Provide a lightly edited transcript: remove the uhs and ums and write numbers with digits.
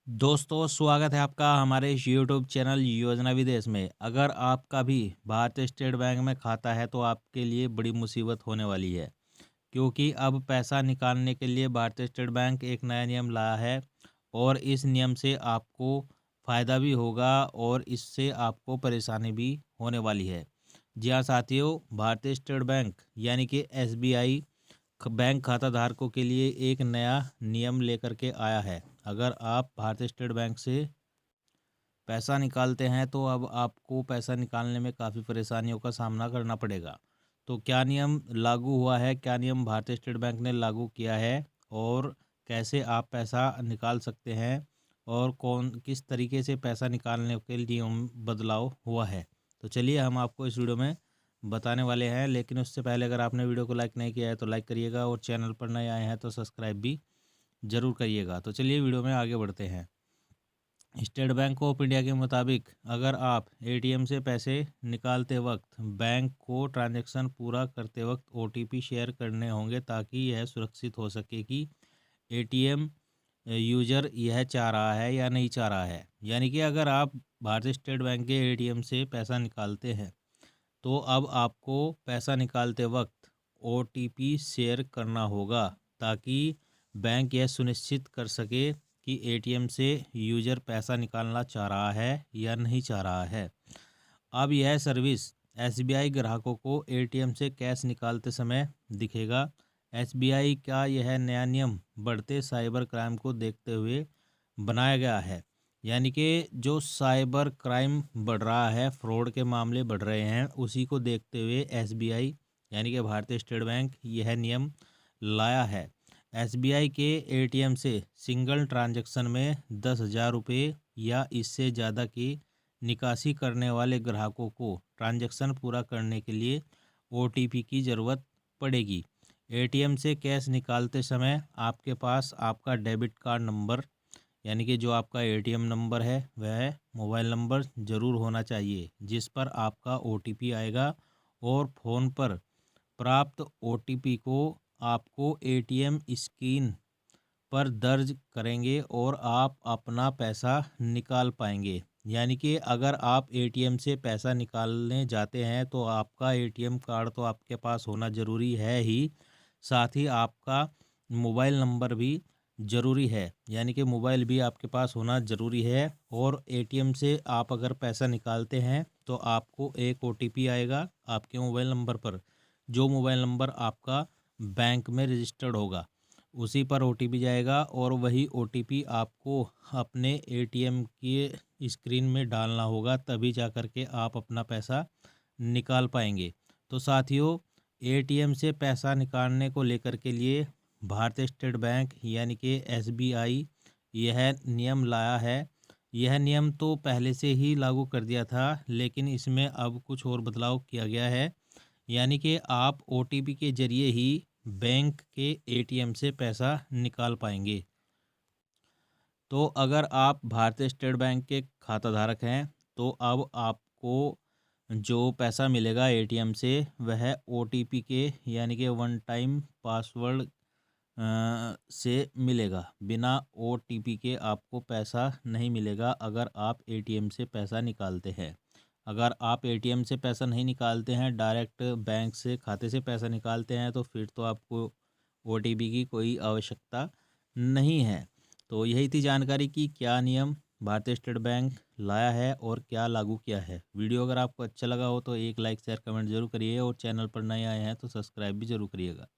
दोस्तों स्वागत है आपका हमारे इस यूट्यूब चैनल योजना विदेश में। अगर आपका भी भारतीय स्टेट बैंक में खाता है तो आपके लिए बड़ी मुसीबत होने वाली है, क्योंकि अब पैसा निकालने के लिए भारतीय स्टेट बैंक एक नया नियम लाया है और इस नियम से आपको फ़ायदा भी होगा और इससे आपको परेशानी भी होने वाली है। जी हाँ साथियों, भारतीय स्टेट बैंक यानी कि एसबीआई बैंक खाता धारकों के लिए एक नया नियम लेकर के आया है। अगर आप भारतीय स्टेट बैंक से पैसा निकालते हैं तो अब आपको पैसा निकालने में काफ़ी परेशानियों का सामना करना पड़ेगा। तो क्या नियम लागू हुआ है, क्या नियम भारतीय स्टेट बैंक ने लागू किया है और कैसे आप पैसा निकाल सकते हैं और कौन किस तरीके से पैसा निकालने के नियम बदलाव हुआ है, तो चलिए हम आपको इस वीडियो में बताने वाले हैं। लेकिन उससे पहले अगर आपने वीडियो को लाइक नहीं किया है तो लाइक करिएगा और चैनल पर नए आए हैं तो सब्सक्राइब भी ज़रूर करिएगा। तो चलिए वीडियो में आगे बढ़ते हैं। स्टेट बैंक ऑफ इंडिया के मुताबिक अगर आप एटीएम से पैसे निकालते वक्त बैंक को ट्रांजैक्शन पूरा करते वक्त ओटीपी शेयर करने होंगे ताकि यह सुरक्षित हो सके कि एटीएम यूजर यह चाह रहा है या नहीं चाह रहा है। यानी कि अगर आप भारतीय स्टेट बैंक के एटीएम से पैसा निकालते हैं तो अब आपको पैसा निकालते वक्त ओटीपी शेयर करना होगा ताकि बैंक यह सुनिश्चित कर सके कि एटीएम से यूज़र पैसा निकालना चाह रहा है या नहीं चाह रहा है। अब यह सर्विस एसबीआई ग्राहकों को एटीएम से कैश निकालते समय दिखेगा। एसबीआई का यह नया नियम बढ़ते साइबर क्राइम को देखते हुए बनाया गया है। यानी कि जो साइबर क्राइम बढ़ रहा है, फ्रॉड के मामले बढ़ रहे हैं, उसी को देखते हुए एसबीआई यानी कि भारतीय स्टेट बैंक यह नियम लाया है। एसबीआई के एटीएम से सिंगल ट्रांजैक्शन में 10,000 रुपये या इससे ज़्यादा की निकासी करने वाले ग्राहकों को ट्रांजैक्शन पूरा करने के लिए ओटीपी की ज़रूरत पड़ेगी। एटीएम से कैश निकालते समय आपके पास आपका डेबिट कार्ड नंबर यानी कि जो आपका एटीएम नंबर है वह मोबाइल नंबर ज़रूर होना चाहिए जिस पर आपका ओटीपी आएगा, और फ़ोन पर प्राप्त ओटीपी को आपको एटीएम स्क्रीन पर दर्ज करेंगे और आप अपना पैसा निकाल पाएंगे। यानी कि अगर आप एटीएम से पैसा निकालने जाते हैं तो आपका एटीएम कार्ड तो आपके पास होना ज़रूरी है ही, साथ ही आपका मोबाइल नंबर भी ज़रूरी है। यानी कि मोबाइल भी आपके पास होना ज़रूरी है। और एटीएम से आप अगर पैसा निकालते हैं तो आपको एक ओटीपी आएगा आपके मोबाइल नंबर पर, जो मोबाइल नंबर आपका बैंक में रजिस्टर्ड होगा उसी पर ओटीपी जाएगा और वही ओटीपी आपको अपने एटीएम की स्क्रीन में डालना होगा, तभी जा कर के आप अपना पैसा निकाल पाएंगे। तो साथियों, एटीएम से पैसा निकालने को लेकर के लिए भारतीय स्टेट बैंक यानी कि एसबीआई यह नियम लाया है। यह नियम तो पहले से ही लागू कर दिया था, लेकिन इसमें अब कुछ और बदलाव किया गया है। यानी कि आप ओटीपी के ज़रिए ही बैंक के एटीएम से पैसा निकाल पाएंगे। तो अगर आप भारतीय स्टेट बैंक के खाता धारक हैं तो अब आपको जो पैसा मिलेगा एटीएम से वह ओटीपी के यानी कि वन टाइम पासवर्ड से मिलेगा। बिना ओटीपी के आपको पैसा नहीं मिलेगा अगर आप एटीएम से पैसा निकालते हैं। अगर आप एटीएम से पैसा नहीं निकालते हैं, डायरेक्ट बैंक से खाते से पैसा निकालते हैं, तो फिर तो आपको ओटीपी की कोई आवश्यकता नहीं है। तो यही थी जानकारी कि क्या नियम भारतीय स्टेट बैंक लाया है और क्या लागू किया है। वीडियो अगर आपको अच्छा लगा हो तो एक लाइक शेयर कमेंट जरूर करिए और चैनल पर नए आए हैं तो सब्सक्राइब भी जरूर करिएगा।